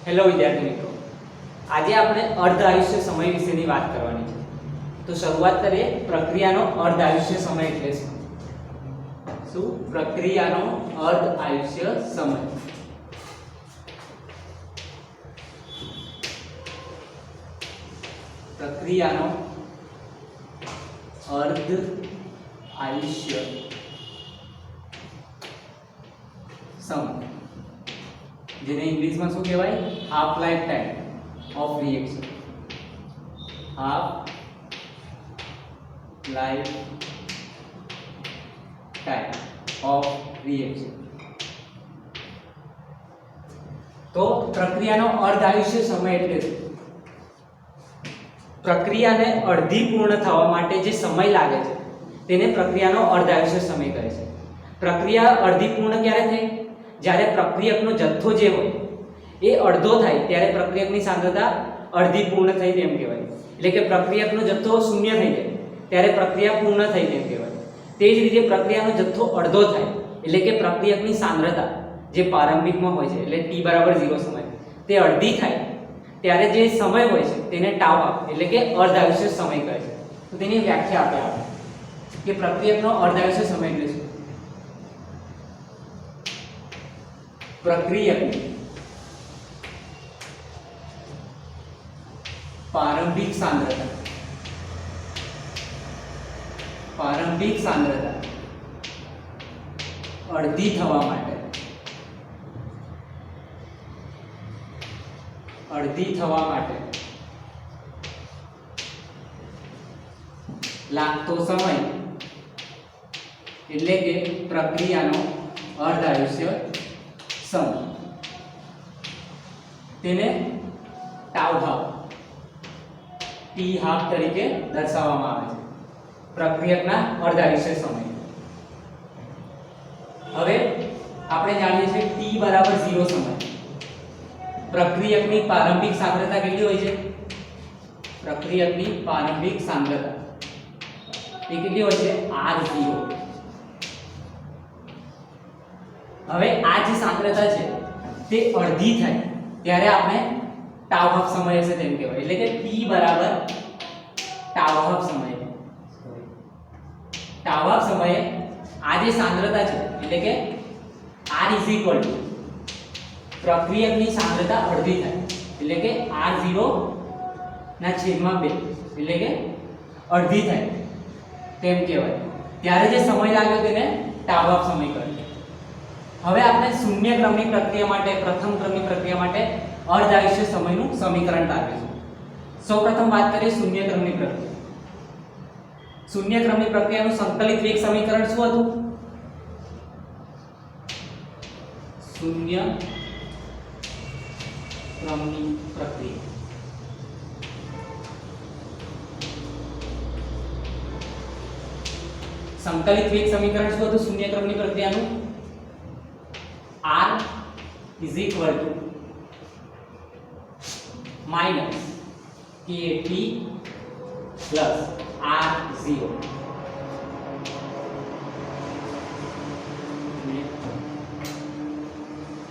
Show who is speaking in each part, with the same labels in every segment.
Speaker 1: Hello વિદ્યાર્થી મિત્રો, આજે આપણે અર્ધ આયુષ્ય સમય વિશેની વાત કરવાની છે. તો શરૂઆત કરીએ. પ્રક્રિયાનો અર્ધ આયુષ્ય સમય એટલે શું? પ્રક્રિયાનો અર્ધ આયુષ્ય સમય. પ્રક્રિયાનો અર્ધ આયુષ્ય સમય, જેને ઇંગ્લિશમાં શું કહેવાય? Half life time of reaction. Half life time of reaction. તો પ્રક્રિયાનો અર્ધ આયુષ્ય સમય એટલે શું? પ્રક્રિયાને અડધી પૂર્ણ થવા માટે જે સમય લાગે છે તેને પ્રક્રિયાનો અર્ધ આયુષ્ય સમય કહે છે. પ્રક્રિયા અડધી પૂર્ણ ક્યારે થઈ? જ્યારે પ્રક્રિયકનો જથ્થો જે હોય એ અડધો થાય ત્યારે પ્રક્રિયકની સાંદ્રતા અડધી પૂર્ણ થઈ તેમ કહેવાય. એટલે કે પ્રક્રિયકનો જથ્થો શૂન્ય થઈ જાય ત્યારે પ્રક્રિયા પૂર્ણ થઈ તેમ કહેવાય. તે જ રીતે પ્રક્રિયાનો જથ્થો અડધો થાય એટલે કે પ્રક્રિયકની સાંદ્રતા જે પ્રારંભિકમાં હોય છે એટલે t = 0 સમય તે અડધી થાય ત્યારે જે સમય હોય છે તેને ટાઉ એટલે કે અર્ધ આયુષ્ય સમય કહે છે. તો તેની વ્યાખ્યા આપે આપણે કે પ્રક્રિયકનો અર્ધ આયુષ્ય સમય એટલે શું? પ્રક્રિયકની પ્રારંભિક સાંદ્રતા અડધી થવા માટે લાગતો સમય એટલે કે પ્રક્રિયાનો અર્ધ આયુષ્ય સમય. તેને ટાઉ હાફ ટી હાફ તરીકે દર્શાવવામાં આવે છે પ્રક્રિયકના અર્ધ આયુષ્ય સમય. હવે આપણે જાણીએ છીએ t = 0 સમય પ્રક્રિયકની પ્રારંભિક સાંદ્રતા કેટલી હોય છે? પ્રક્રિયકની પ્રારંભિક સાંદ્રતા એ કેટલી હોય છે? r0. હવે આ જે સાંદ્રતા છે તે અડધી થાય ત્યારે આપણે ટાઉ હાફ સમય હશે તેમ કહેવાય. એટલે કે t = ટાઉ હાફ સમય. ટાઉ હાફ સમયે આ જે સાંદ્રતા છે એટલે કે r પ્રક્રિયકની સાંદ્રતા અડધી થાય એટલે કે r0/2 એટલે કે અડધી થાય તેમ કહેવાય. ત્યારે જે સમય લાગ્યો તેને ટાઉ હાફ સમય કહે. હવે આપણે શૂન્ય ક્રમની પ્રક્રિયા માટે, પ્રથમ ક્રમની પ્રક્રિયા માટે અર્ધ આયુષ્ય સમયનું સમીકરણ તારવીશું. સૌપ્રથમ વાત કરીએ શૂન્ય ક્રમની પ્રક્રિયા. શૂન્ય ક્રમની પ્રક્રિયાનું સંકલિત વેગ સમીકરણ શું હતું? શૂન્ય ક્રમની પ્રક્રિયા સંકલિત વેગ સમીકરણ શું હતું? શૂન્ય ક્રમની પ્રક્રિયાનું r = -kT + r0.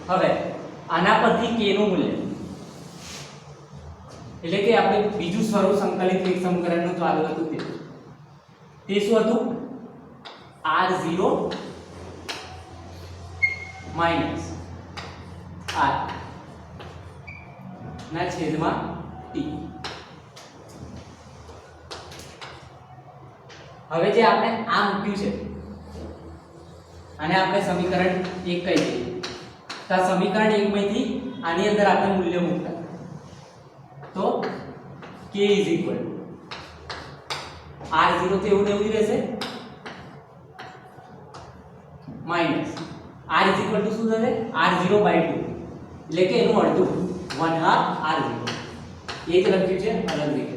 Speaker 1: હવે આના પરથી k નું મૂલ્ય એટલે કે આપણે બીજું સ્વરૂપ સંકલિત વેગ સમીકરણનું ચાલુ હતું તે શું હતું? r0 - r ના છેદમાં t. હવે જે આપણે આ મૂક્યું છે અને આપણે સમીકરણ 1 કહી દઈએ તો આ સમીકરણ 1 માંથી આની અંદર આપણે મૂલ્ય મૂકતા તો k = r0 તો એવું ને એવું રહેશે માઈનસ r = શું થશે? r0/2 એટલે કે એનું અડધું 1/2 r0 એ જ લખ્યું છે અલગ રીતે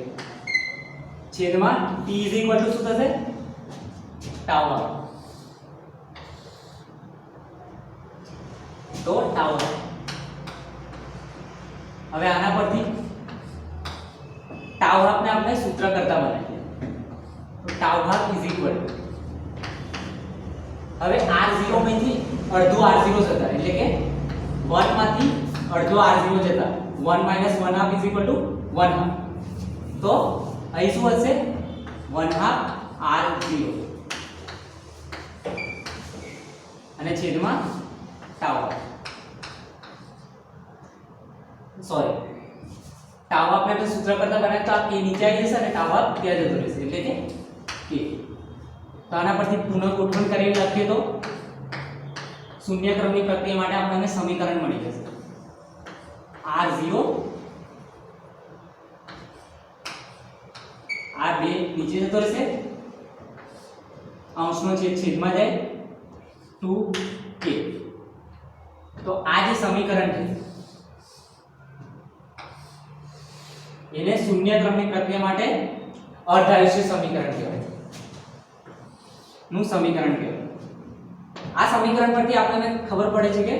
Speaker 1: છેદમાં t = શું થશે? Tau half. તો ટાઉ હાફ. હવે આના પરથી ટાઉ હાફ ને આપણે સૂત્ર કરતા બનાવીએ તો ટાઉ હાફ = હવે r0 માંથી અડધું r0 જતા એટલે કે 1 માંથી અડધો r0 જતા 1 - 1/2 = 1/2. તો અહીં શું હશે 1/2 r0 અને છેદમાં tau સોરી tau આપણે તો સૂત્ર કરતા બનાવ્યું તો આ k નીચે આવી જશે અને tau ત્યાં જતો રહેશે એટલે કે k. તો આના પરથી પુનઃગોઠવણ કરીને લખીએ તો શૂન્ય ક્રમની પ્રક્રિયા માટે આપણને સમીકરણ મળી જશે r0 r2 નીચે જતો રહેશે અંશનો છેદ છેદમાં જાય 2k. તો આ જે સમીકરણ છે એને શૂન્ય ક્રમની પ્રક્રિયા માટે અર્ધાયુષ્ય સમીકરણ કહેવાય નું સમીકરણ કહેવાય. આ સમીકરણ પરથી આપણને ખબર પડે છે કે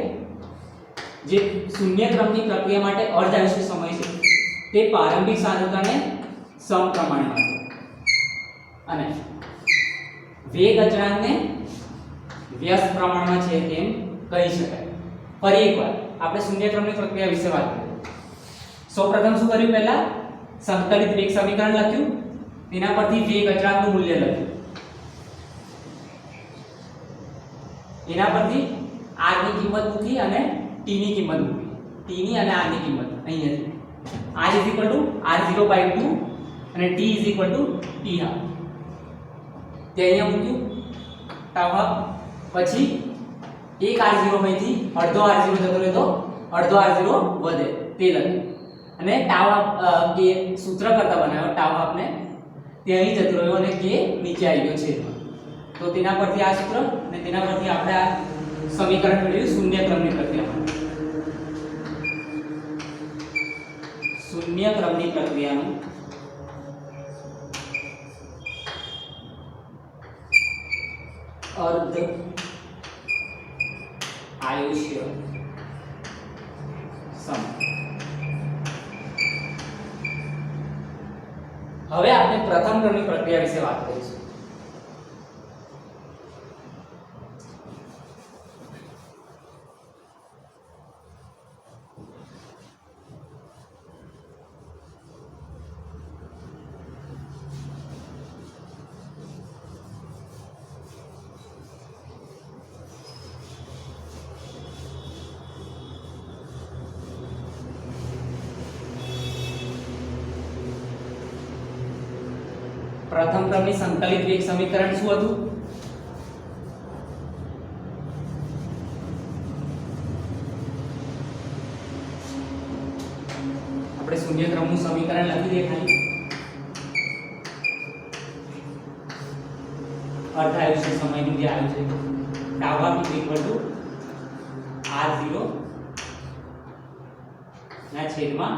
Speaker 1: જે શૂન્ય ક્રમની પ્રક્રિયા માટે અર્ધાયુષ્ય સમય છે તે પ્રારંભિક સાંદ્રતાને સમપ્રમાણમાં છે અને વેગ અચળાંકને વ્યસ્ત પ્રમાણમાં છે તેમ કહી શકાય. ફરી એકવાર આપણે શૂન્ય ક્રમની પ્રક્રિયા વિશે વાત કરીએ. સૌપ્રથમ શું કર્યું? પહેલા સંકલિત વેગ સમીકરણ લખ્યું, તેના પરથી વેગ અચળાંકનું મૂલ્ય લખ્યું, એના પરથી r ની કિંમત મૂકી અને t ની કિંમત મૂકી, t ની અને r ની કિંમત અહીંયાથી r r0/2 અને t t1/2 તે અહીંયા મૂક્યું tau. પછી એક r0 માંથી અડધો r0 જતો રહે તો અડધો r0 વધે તે લખ્યું અને tau કે સૂત્ર કરતા બનાવ્યો tau આપને તે અહીં જતો રહ્યો અને k નીચે આવી ગયો છેદમાં. તો તેના પરથી આ સૂત્ર અને તેના પરથી આપણે આ સમીકરણ મેળવ્યું શૂન્ય ક્રમની પ્રક્રિયામાં. શૂન્ય ક્રમની પ્રક્રિયાનું અર્ધ આયુષ્ય સમય. હવે આપણે પ્રથમ ક્રમની પ્રક્રિયા વિશે વાત કરીશું. પ્રથમ ક્રમની સંકલિત વેગ સમીકરણ શું હતું? આપણે શૂન્ય ક્રમનું સમીકરણ લખી દઈએ ખાલી. અર્ધાયુષ્ય સમયનું જે આવ્યું છે tau r0 ના છેદમાં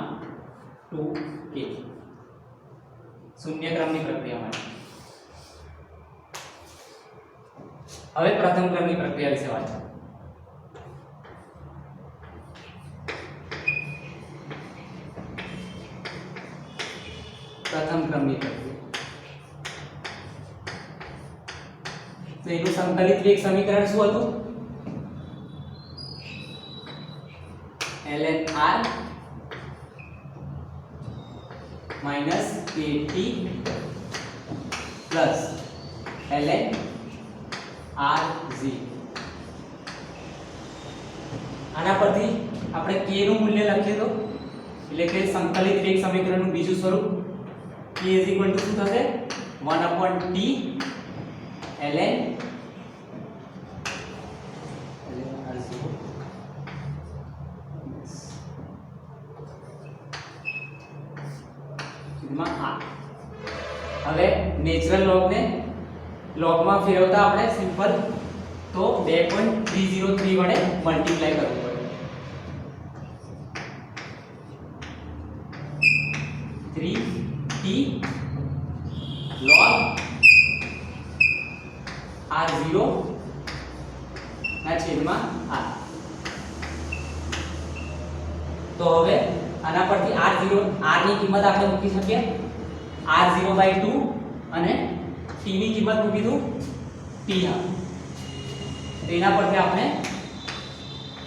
Speaker 1: 2k શૂન્ય ક્રમની પ્રક્રિયા માટે. હવે પ્રથમ ક્રમની પ્રક્રિયા વિશે વાત કરીએ. પ્રથમ ક્રમની પ્રક્રિયા તો એનું સંકલિત વેગ સમીકરણ શું હતું? ln r minus kt plus ln rz. આના પરથી આપણે k નું મૂલ્ય લખીએ તો એટલે કે સંકલિત વેગ સમીકરણનું બીજું સ્વરૂપ k શું થશે 1/t ln હવે નેચરલ લોગ ને લોગ માં ફેરવતા આપણે સિમ્પલ તો 2.303 વડે મલ્ટીપ્લાય કરવું પડે. 3t log r0 ના છેદમાં r. તો હવે આના પરથી r0 r ની કિંમત આપણે મૂકી શકીએ r0/2 અને t ની કિંમત મૂકી દઉં t. તેના પરથી આપણે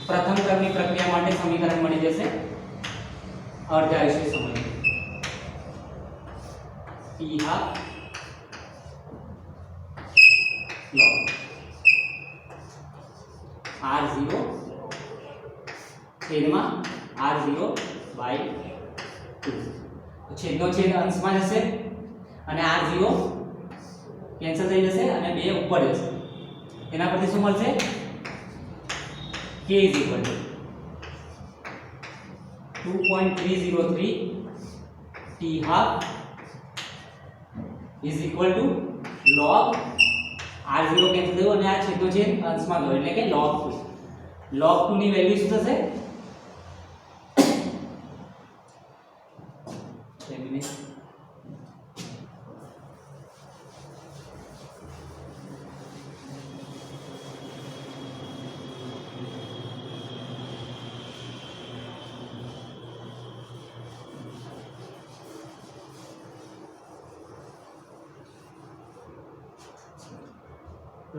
Speaker 1: પ્રથમ ક્રમની પ્રક્રિયા માટે સમીકરણ મળી જશે અર્ધ આયુષ્ય સમય t હાફ log r0 છેદમાં r0 બાય 2 છેદનો છેદ અંશમાં જશે અને r0 કેન્સલ થઈ જશે અને 2 ઉપર જશે એના પરથી શું મળશે k = 2.303 t half is equal to log r0 cancel થયું અને આ છેદનો છેદ અંશમાં ગયો એટલે કે log 2 log 2 ની વેલ્યુ શું થશે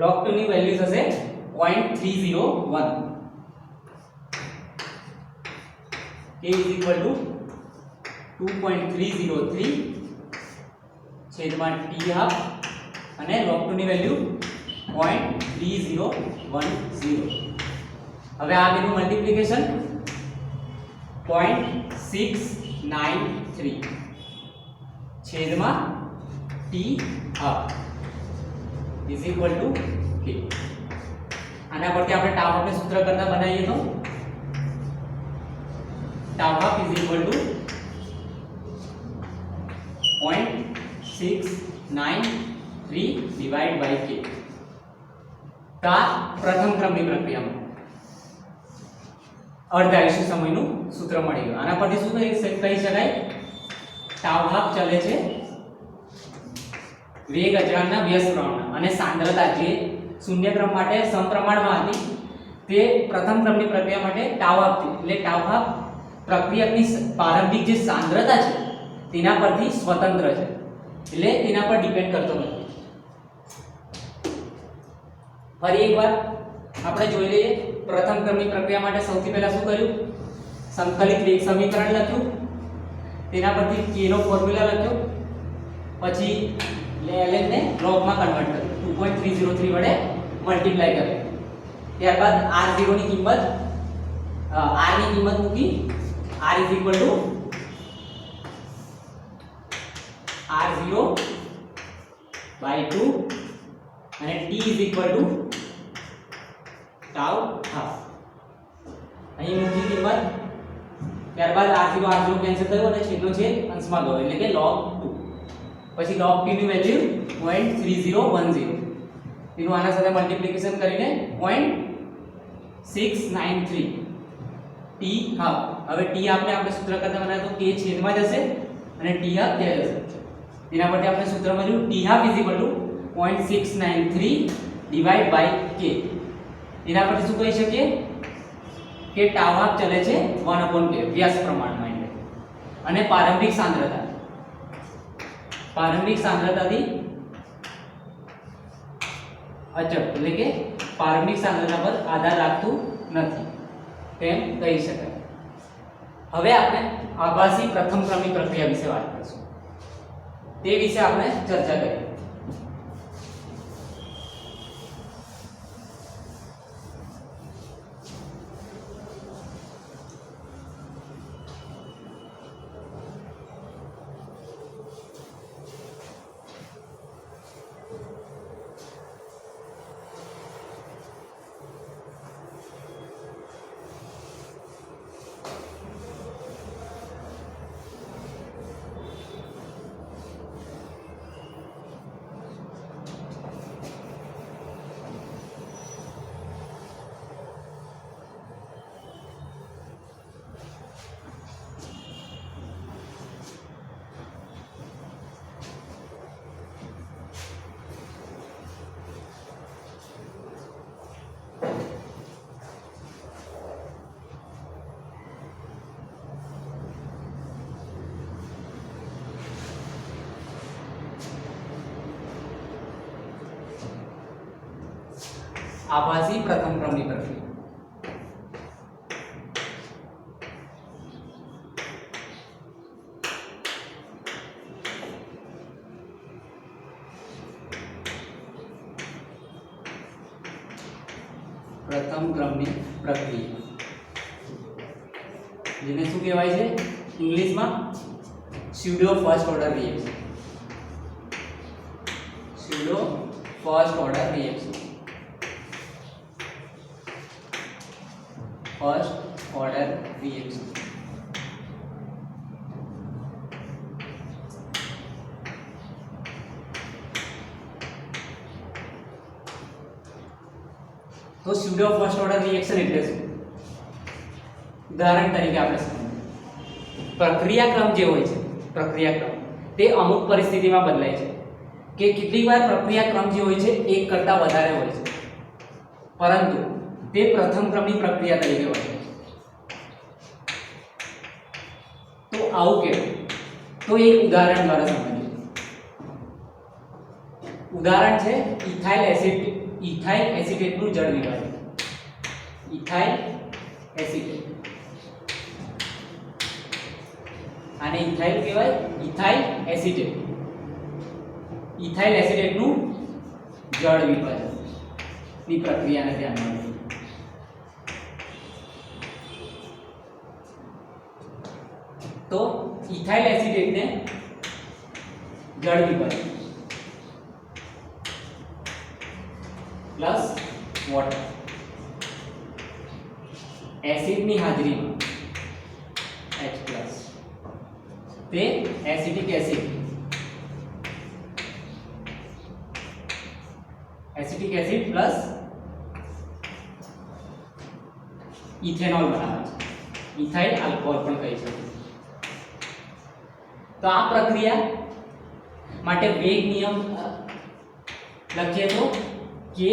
Speaker 1: log 2 ની વેલ્યુ થશે 0.301 k = 2.303 છેદમાં t હાફ અને log 2 ની વેલ્યુ 0.3010 હવે આ બેનું મલ્ટીપ્લિકેશન 0.693 છેદમાં t half is equal to k આના પરથી આપણે tau half ને સૂત્ર કરતા બનાવીએ તો tau half is equal to 0.693 divided by k તા પ્રથમ ક્રમની પ્રક્રિયામાં અર્ધ આયુષ્ય સમયનું સૂત્ર મળી ગયું આના પરથી શું કહી શકાય tau half ચલે છે વેગ અચળાંકના વ્યસ્ત પ્રમાણમાં અને સાંદ્રતા જે શૂન્ય ક્રમ માટે સમપ્રમાણમાં હતી તે પ્રથમ ક્રમની પ્રક્રિયા માટે tau half એટલે tau half પ્રક્રિયકની પ્રારંભિક જે સાંદ્રતા છે તેના પરથી સ્વતંત્ર છે એટલે તેના પર ડિપેન્ડ કરતો નથી ફરી એકવાર આપણે જોઈ લઈએ પ્રથમ ક્રમની પ્રક્રિયા માટે સૌથી પહેલા શું કર્યું સંકલિત વેગ સમીકરણ લખ્યું તેના પરથી k નો ફોર્મ્યુલા લખ્યો પછી ln ને log માં કન્વર્ટ કર્યું 2.303 વડે મલ્ટીપ્લાય કર્યું ત્યારબાદ r0 ની કિંમત r ની કિંમત મૂકી r = r0 by 2 અને t = tau half અહીં મૂકી કિંમત ત્યારબાદ r0 કેન્સલ થયો અને છેદનો છેદ અંશમાં ગયો એટલે કે log 2 પછી log t ની વેલ્યુ 0.3010 એનું આના સાથે મલ્ટીપ્લિકેશન કરીને 0.693 t હાફ હવે t હાફ ને આપણે સૂત્ર કરતા બનાવ્યું તો k છેદમાં જશે અને t હાફ ત્યાં જશે તેના પરથી આપણે સૂત્ર મળ્યું t half = 0.693 divided by k એના પરથી શું કહી શકીએ કે tau half ચલે છે 1/k વ્યાસ પ્રમાણમાં એટલે અને પ્રારંભિક સાંદ્રતાથી અચળ એટલે કે પ્રારંભિક સાંદ્રતા પર આધાર રાખતું નથી તેમ કહી શકાય હવે આપણે આભાસી પ્રથમ ક્રમની પ્રક્રિયા વિશે વાત કરીશું તે વિશે આપણે ચર્ચા કરીએ આભાસી પ્રથમ ક્રમની પ્રક્રિયા પ્રથમ ક્રમની પ્રક્રિયા, જેને શું કહેવાય છે ઇંગ્લિશમાં pseudo first order reaction. Pseudo first order reaction. First order reaction. તો સ્યુડો ફર્સ્ટ ઓર્ડર રિએક્શન એટલે શું? ઉદાહરણ તરીકે આપણે સમજીએ. પ્રક્રિયાક્રમ જે હોય છે, પ્રક્રિયાક્રમ તે અમુક પરિસ્થિતિમાં બદલાય છે કે કેટલીકવાર પ્રક્રિયાક્રમ જે હોય છે એક કરતાં વધારે હોય છે, પરંતુ તે પ્રથમ ક્રમની પ્રક્રિયા તરીકે હોય છે. તો આવું કેમ? તો એક ઉદાહરણ દ્વારા સમજીએ. ઉદાહરણ છે ઇથાઇલ એસિટેટનું જળ વિભાજન. ઇથાઇલ એસિટેટ, આને ઇથાઇલ કહેવાય. ઇથાઇલ એસિટેટ, ઇથાઇલ એસિટેટનું જળ વિભાજન ની પ્રક્રિયાને ધ્યાનમાં લો. તો ઇથાઇલ એસિટેટને જળ વિભાજન પ્લસ વોટર, એસિડની હાજરીમાં H+, તે એસિટિક એસિડ પ્લસ ઇથેનોલ બનાવે છે. ઇથાઇલ આલ્કોહોલ પણ કહી શકીએ. તો આ પ્રક્રિયા માટે વેગ નિયમ લખીએ તો કે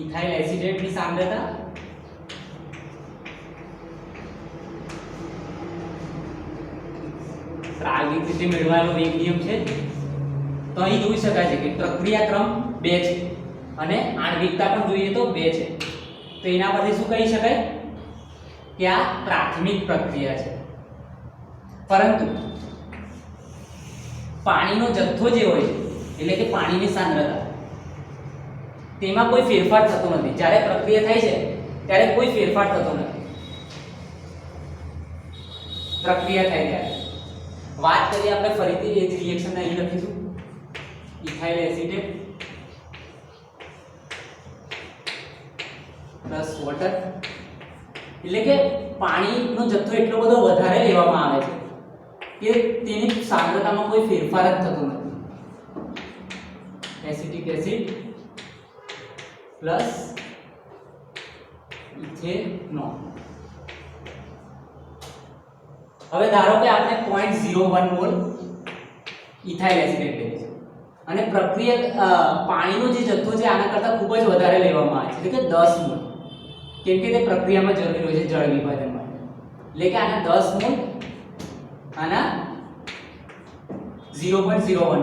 Speaker 1: ઇથાઇલ એસિટેટની સાંદ્રતા પ્રાયોગિક રીતે મેળવેલો વેગ નિયમ છે. તો અહીં જોઈ શકાય છે કે પ્રક્રિયાક્રમ 2 છે અને આણ્વિકતા પણ જોઈએ તો 2 છે. તો એના પરથી શું કહી શકાય કે આ પ્રાથમિક પ્રક્રિયા છે. પરંતુ પાણીનો જથ્થો જે હોય છે, એટલે કે પાણીની સાંદ્રતા, તેમાં કોઈ ફેરફાર થતો નથી. જ્યારે પ્રક્રિયા થાય છે ત્યારે કોઈ ફેરફાર થતો નથી. પ્રક્રિયા થાય ત્યારે વાત કરીએ આપણે ફરીથી એ જ રિએક્શન અહીં લખીશું. ઇથાઇલ એસિટેટ પ્લસ વોટર, એટલે કે પાણીનો જથ્થો એટલો બધો વધારે લેવામાં આવે છે કે તેની સાંદ્રતામાં કોઈ ફેરફાર જ થતો નથી. Acetic acid plus ethanol. હવે ધારો કે આપણે 0.01 મોલ ઇથાઇલ એસિટેટ લઈએ છીએ અને પાણીનો જે જથ્થો છે આના કરતાં ખૂબ જ વધારે લેવામાં આવે છે, એટલે કે 10 મોલ, કેમ કે તે પ્રક્રિયામાં જરૂરી હોય છે જળ વિભાજન માટે. એટલે કે આના 10 મોલ, આના 0.01 મોલ.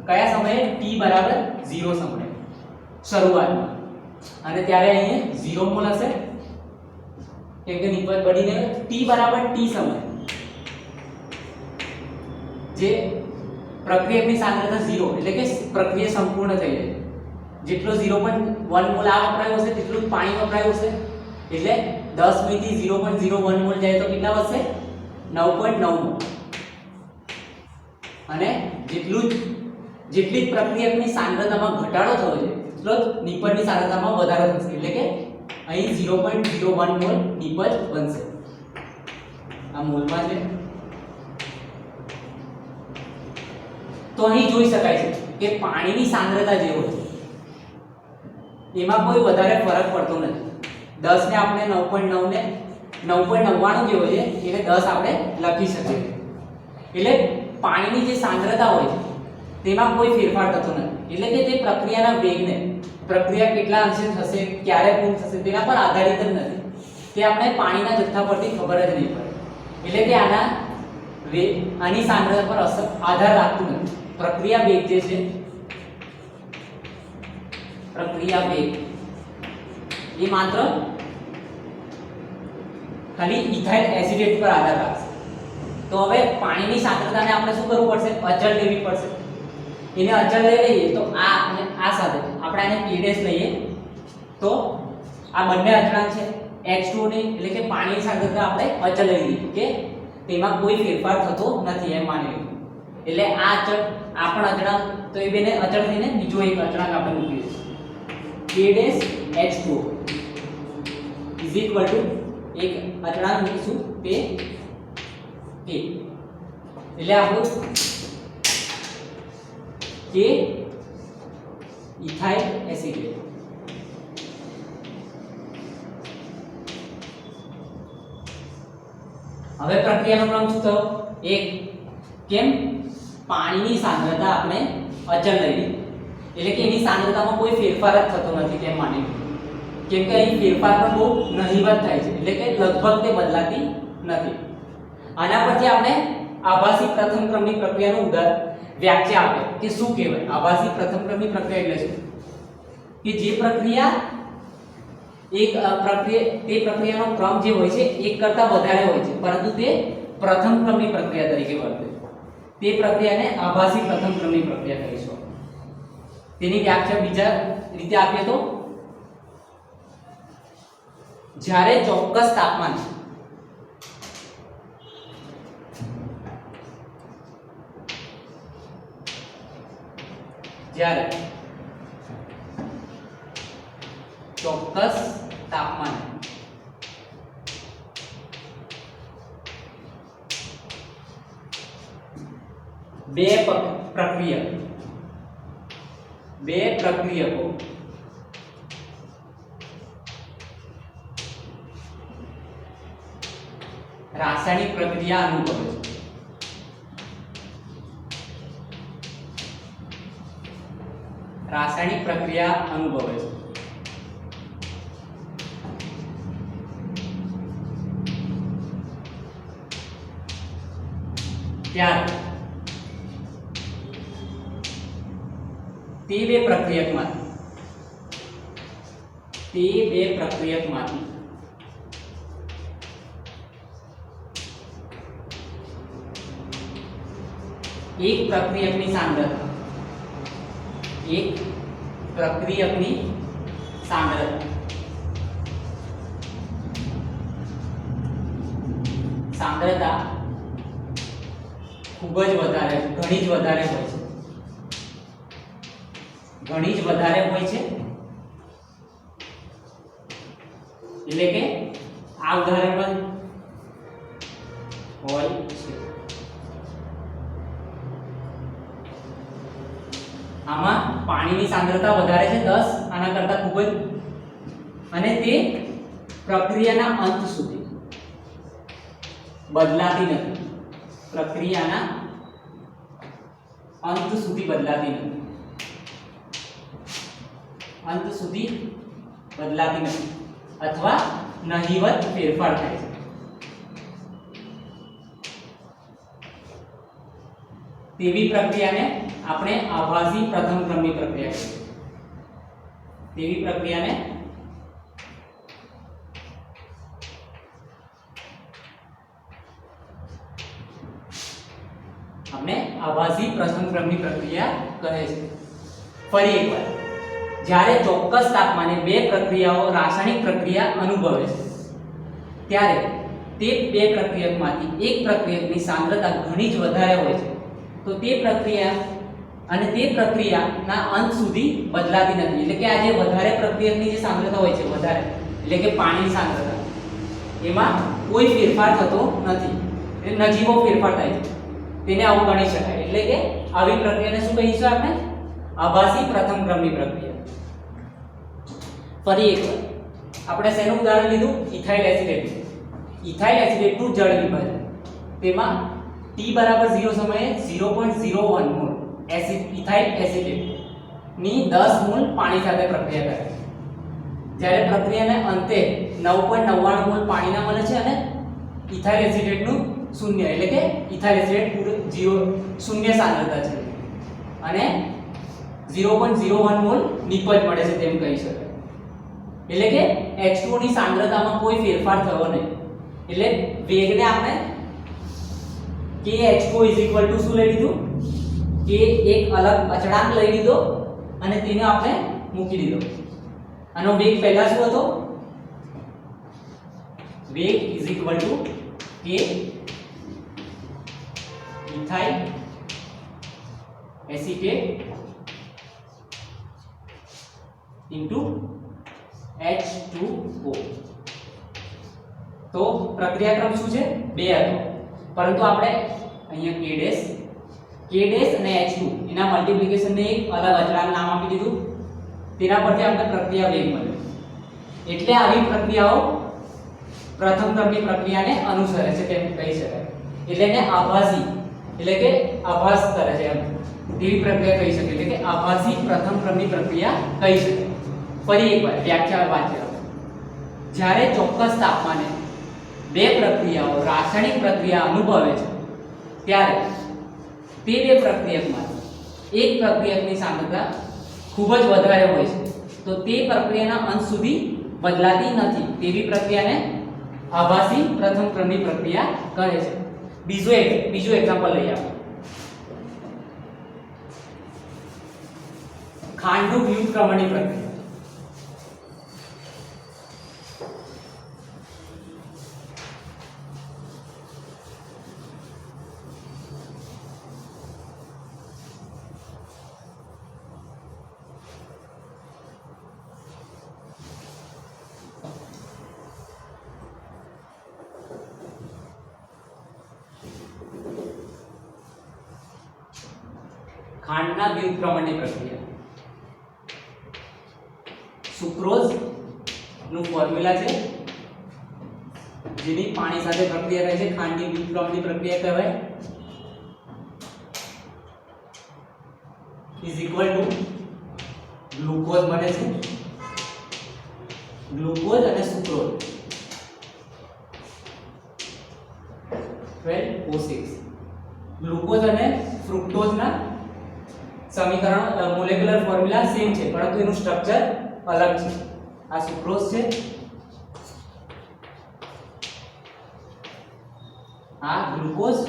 Speaker 1: કયા સમયે? t બરાબર 0 સમયે શરૂઆતમાં. અને ત્યારે અહીં 0 મોલ હશે કેમ કે નિપજ બળીને t બરાબર t સમય જે પ્રક્રિયાની સાંદ્રતા 0, એટલે કે પ્રક્રિયા સંપૂર્ણ થઈ જાય. જેટલો 0.1 મોલ આ વપરાયો હશે તેટલું જ પાણી વપરાયું હશે. એટલે 10 માંથી 0.01 મોલ જાય તો કેટલા વધશે? 9.9 મોલ. અને જેટલી પ્રક્રિયાની સાંદ્રતામાં ઘટાડો થયો છે એટલો જ નિપજની સાંદ્રતામાં વધારો થશે. એટલે કે અહીં 0.01 મોલ નિપજ બનશે. આ મોલમાં છે. તો અહીં જોઈ શકાય છે કે પાણીની સાંદ્રતા જે હોય એમાં કોઈ વધારે ફરક પડતો નથી. 10 ને આપણે 9.9 ને 9.99 જે હોય છે એને 10 આપણે લખી શકીએ. એટલે પાણીની જે સાંદ્રતા હોય છે તેમાં કોઈ ફેરફાર થતો નથી. એટલે કે તે પ્રક્રિયાના વેગને, પ્રક્રિયા કેટલા અંશે થશે, ક્યારે પૂર્ણ થશે તેના પર આધારિત જ નથી. તે આપણે પાણીના જથ્થા પરથી ખબર જ નહીં પડે. એટલે કે આની સાંદ્રતા પર આધાર રાખતું નથી. પ્રક્રિયા વેગ જે છે, પ્રક્રિયા વેગ એ માત્ર ખાલી ઇથાઇલ એસિટેટ પર આધાર રાખશે. તો હવે પાણીની સાંદ્રતાને આપણે શું કરવું પડશે? અચળ લેવી પડશે. એને અચળ લઈ લઈએ તો આ અને આ સાથે આપણે આપણે આને K ડેશ લઈએ તો આ બંને અચળાંક છે H2O ની એટલે કે પાણીની સાંદ્રતા આપણે અચળ લઈ લીધી કે તેમાં કોઈ ફેરફાર થતો નથી એમ માની લીધું. એટલે આ અચળ આ પણ અચળાંક તો એ બેને અચળ થઈને બીજો એક અચળાંક આપણે મૂકી દઈશું K dash H2O is equal to એક અચળાંક મૂકીશું તે K એટલે આપણું K ઇથાઇલ એસિટેટ. હવે પ્રક્રિયાનો ક્રમ શું થયો? એક કેમ પાણીની સાંદ્રતા આપણે અચળ લઈ લીધી એટલે કે એની સાંદ્રતામાં કોઈ ફેરફાર જ થતો નથી તેમ માની લીધું કેમ કે અહીં ફેરફાર પણ બહુ નહિવત થાય છે એટલે કે લગભગ તે બદલાતી નથી. આના પરથી આપણે આભાસી પ્રથમ ક્રમની પ્રક્રિયાનું વ્યાખ્યા આપે કે શું કહેવાય આભાસી પ્રથમ ક્રમની પ્રક્રિયા એટલે શું કે જે પ્રક્રિયા તે પ્રક્રિયાનો ક્રમ જે હોય છે એક કરતા વધારે હોય છે પરંતુ તે પ્રથમ ક્રમની પ્રક્રિયા તરીકે વર્તે તે પ્રક્રિયાને આભાસી પ્રથમ ક્રમની પ્રક્રિયા કહીશું. તેની વ્યાખ્યા બીજા રીતે આપીએ તો જ્યારે ચોક્કસ તાપમાન બે પ્રક્રિયકો રાસાયણિક પ્રક્રિયા અનુભવે છે ત્યારે તે બે પ્રક્રિયકમાંથી એક પ્રક્રિયકની સાંદ્રતા ખૂબ જ વધારે ઘણી જ વધારે હોય છે એટલે કે આ ઉદાહરણ હોય છે. આમાં પાણીની સાંદ્રતા વધારે છે 10 આના કરતા ખૂબ જ અને તે પ્રક્રિયાના અંત સુધી બદલાતી નથી અથવા નહિવત ફેરફાર થાય છે. તેવી પ્રક્રિયાને આપણે આભાસી પ્રથમ ક્રમની પ્રક્રિયા કહીએ. તેવી પ્રક્રિયાને આપણે આભાસી પ્રથમ ક્રમની પ્રક્રિયા કહે છે. ફરી એકવાર જ્યારે ચોક્કસ તાપમાને બે પ્રક્રિયાઓ રાસાયણિક પ્રક્રિયા અનુભવે છે ત્યારે તે બે પ્રક્રિયકમાંથી એક પ્રક્રિયકની સાંદ્રતા ઘણી જ વધારે હોય છે તો તે પ્રક્રિયાના અંત સુધી બદલાતી નથી એટલે કે આ જે વધારે પ્રક્રિયકની જે સાંદ્રતા હોય છે વધારે એટલે કે પાણીની સાંદ્રતા એમાં કોઈ ફેરફાર થતો નથી એટલે નજીવો ફેરફાર થાય છે તેને આવું ગણી શકાય. એટલે કે આવી પ્રક્રિયાને શું કહીશું આપણે? આભાસી પ્રથમ ક્રમની પ્રક્રિયા. ફરી એકવાર આપણે શેનું ઉદાહરણ લીધું? ઇથાઇલ એસિટેટનું જળ વિભાજન. તેમાં T બરાબર 0 સમયે 0.01 મોલ ઇથાઇલ એસિટેટ ની 10 મોલ પાણી સાથે પ્રક્રિયા કરે છે. જ્યારે પ્રક્રિયાને અંતે 9.99 મોલ પાણીના મળે છે અને ઇથાઇલ એસિટેટનું શૂન્ય એટલે કે ઇથાઇલ એસિટેટ પૂરું 0 સાંદ્રતા છે અને 0.01 મોલ નિપજ મળે છે તેમ કહી શકાય. એટલે કે H2O ની સાંદ્રતામાં કોઈ ફેરફાર થયો નહીં. એટલે વેગને આપણે KH2 શું લઈ લીધું? કે એક અલગ અચળાંક લઈ લીધો અને તેને આપણે મૂકી દીધો. આનો વેગ પહેલા શું હતો? વેગ ઇઝ ઇક્વલ ટુ કે ઇથાઇલ એસિટેટ ઇન્ટુ H2O. તો પ્રક્રિયાક્રમ શું છે? 2 હતો, પરંતુ આપણે અહીંયા K ડેશ અને H2 એના મલ્ટીપ્લિકેશન ને એક અલગ અચળાંક નામ આપી દીધું. તેના પરથી આપણે પ્રક્રિયા વેગ મળ્યો. એટલે આવી પ્રક્રિયાઓ પ્રથમ ક્રમની પ્રક્રિયાને અનુસરે છે તેમ કહી શકાય. એટલે એને આભાસી એટલે કે આભાસ કરે છે એમ તેવી પ્રક્રિયા કહી શકાય. એટલે કે આભાસી પ્રથમ ક્રમની પ્રક્રિયા કહી શકાય. ફરી એકવાર વ્યાખ્યા વાંચીએ. જ્યારે ચોક્કસ તાપમાને બે પ્રક્રિયાઓ રાસાયણિક પ્રક્રિયા અનુભવે છે ત્યારે તે બે પ્રક્રિયકમાં એક પ્રક્રિયકની સાંદ્રતા ખૂબ જ વધારે હોય છે, તો તે પ્રક્રિયાના અંત સુધી બદલાતી નથી તેવી પ્રક્રિયાને આભાસી પ્રથમ ક્રમની પ્રક્રિયા કહે છે. બીજું એક્ઝામ્પલ લઈએ આપણે. ખાંડનું વ્યુત્ક્રમણની પ્રક્રિયા. ખાંડના વ્યુત્ક્રમણની પ્રક્રિયા. સુક્રોઝ નું ફોર્મ્યુલા છે જેની પાણી સાથે પ્રક્રિયા થાય છે, ખાંડની વ્યુત્ક્રમણની પ્રક્રિયા કહેવાય. ઇઝ ઇક્વલ ટુ ગ્લુકોઝ બને છે, ગ્લુકોઝ અને સુક્રોઝ 12O6. ગ્લુકોઝ અને ફ્રુક્ટોઝના સમીકરણ મોલેક્યુલર ફોર્મ્યુલા સેમ છે, પરંતુ એનું સ્ટ્રક્ચર અલગ છે. આ સુક્રોઝ છે, આ ગ્લુકોઝ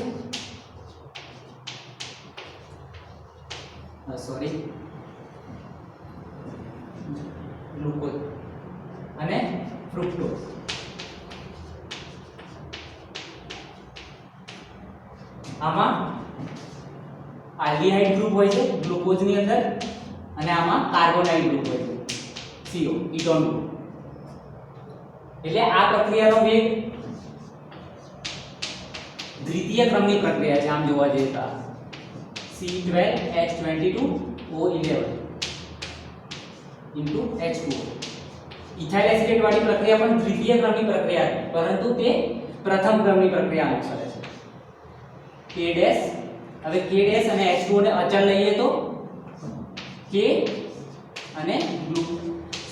Speaker 1: ગ્લુકોઝ અને ફ્રુક્ટોઝ. આમાં આલ્ડીહાઇડ ગ્રુપ હોય છે ગ્લુકોઝની અંદર અને આમાં કાર્બોનાઇડ ગ્રુપ હોય છે CO કીટોન ગ્રુપ. એટલે આ પ્રક્રિયાનો વેગ દ્વિતીય ક્રમની પ્રક્રિયા છે. આમ જોવા જઈએ તો C12H22O11 into H2O. Ethyl acetate વાળી પ્રક્રિયા પણ દ્વિતીય ક્રમની પ્રક્રિયા છે, પરંતુ તે પ્રથમ ક્રમની પ્રક્રિયા અનુસરે છે. K ડેશ, હવે K ડેશ અને H2O ને અચળ લઈએ તો K અને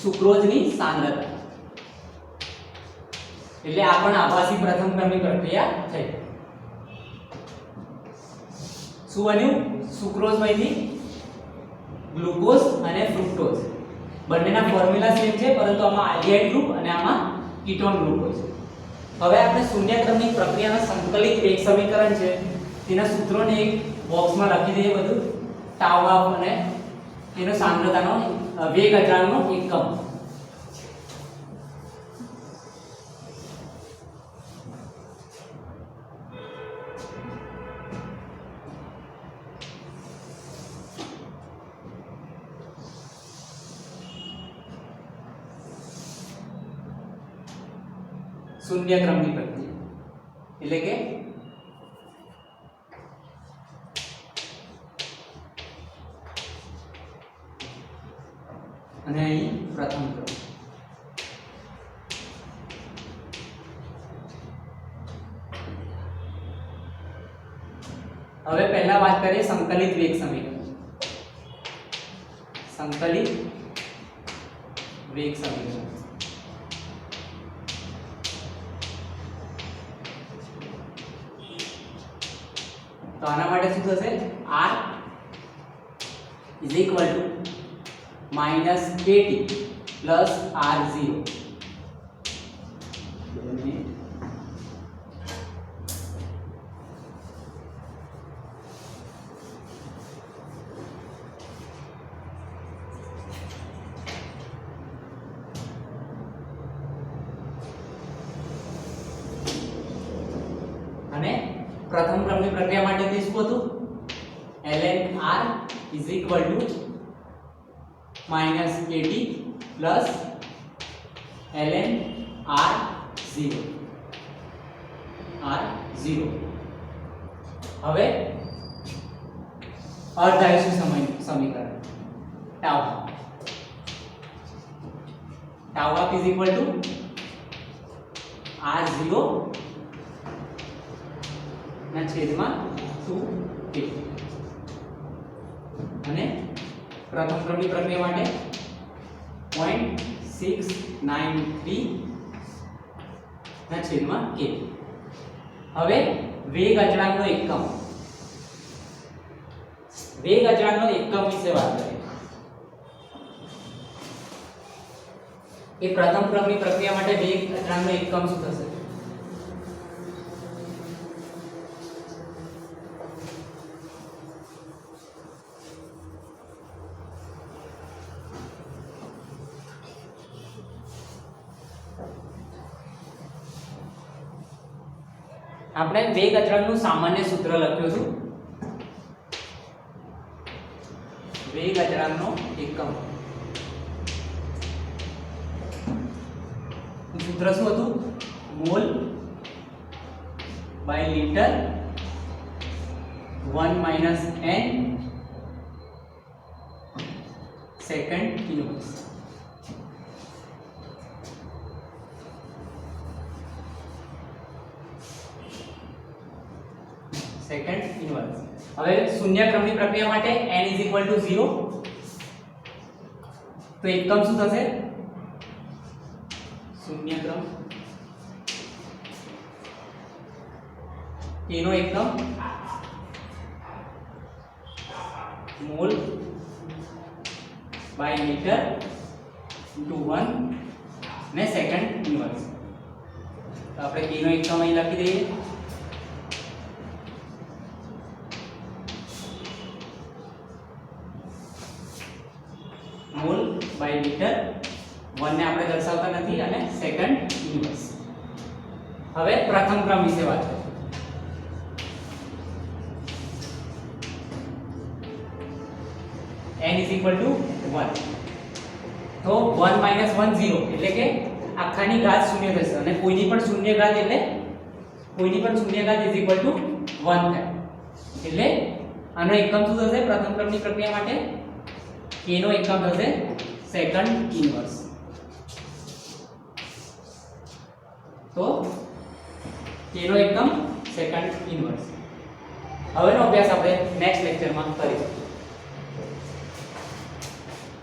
Speaker 1: સુક્રોઝની સાંદ્રતા. એટલે આ પણ આભાસી પ્રથમ ક્રમની પ્રક્રિયા થઈ. શું બન્યું? સુક્રોઝ માંથી ગ્લુકોઝ અને ફ્રુક્ટોઝ બંનેના ફોર્મ્યુલા સેમ છે, પરંતુ આમાં આલ્ડીહાઇડ ગ્રુપ અને આમાં કીટોન ગ્રુપ હોય છે. હવે આપણે શૂન્ય ક્રમની પ્રક્રિયાના સંકલિત વેગ સમીકરણ છે તેના સૂત્રોને એક બોક્સમાં લખી દઈએ. બધું ટાઉ હાફ અને એનો સાંદ્રતાનો વેગ અચળાંકનો એકમ. શૂન્ય ક્રમની પ્રક્રિયા એટલે કે અને અહીં પ્રથમ ક્રમ. હવે પહેલા વાત કરીએ સંકલિત વેગ સમીકરણ. સંકલિત વેગ સમીકરણ તો આના માટે શું થશે? R is equal to minus KT plus R0. ક્રમની પ્રક્રિયા માટે તે શું હતું? ln r is equal to minus at plus ln r0 હવે અર્ધાયુષ્ય સમીકરણ tau half is equal to r0 ના છેદમાં 2a અને પ્રથમ ક્રમની પ્રક્રિયા માટે 0.693 ના છેદમાં k. હવે વેગ અચળાંકનો એકમ વિશે વાત કરીએ. એ પ્રથમ ક્રમની પ્રક્રિયા માટે વેગ અચળાંકનો એકમ શું થશે? આપણે વેગ અચળાંકનું સામાન્ય સૂત્ર લખ્યું છે. વેગ અચળાંકનો એકમ સૂત્ર શું હતું? Mole by litre 1 - n second inverse. Second inverse. હવે શૂન્ય ક્રમની પ્રક્રિયા માટે n = 0 તો એકમ શું થશે? શૂન્ય ક્રમ એનો એકમ મોલ બાય મીટર * 1 ને સેકન્ડ ઇન્વર્સ. તો આપણે k નો એકમ અહીં લખી દઈએ. મોલ બાય મીટર 1 ને આપણે દર્શાવતા નથી અને સેકન્ડ ઇન્વર્સ. હવે પ્રથમ ક્રમ વિશે વાત કરીએ. n = 1 તો 1 - 1 0 એટલે કે આખાની ઘાત શૂન્ય થશે અને કોઈની પણ શૂન્ય ઘાત એટલે કોઈની પણ શૂન્ય ઘાત = 1 થાય. એટલે આનો એકમ શું થશે? પ્રથમ ક્રમની પ્રક્રિયા માટે k નો એકમ થશે સેકન્ડ ઇન્વર્સ. તો k નો એકમ સેકન્ડ ઇન્વર્સ. હવેનો અભ્યાસ આપણે નેક્સ્ટ લેક્ચરમાં કરીશું.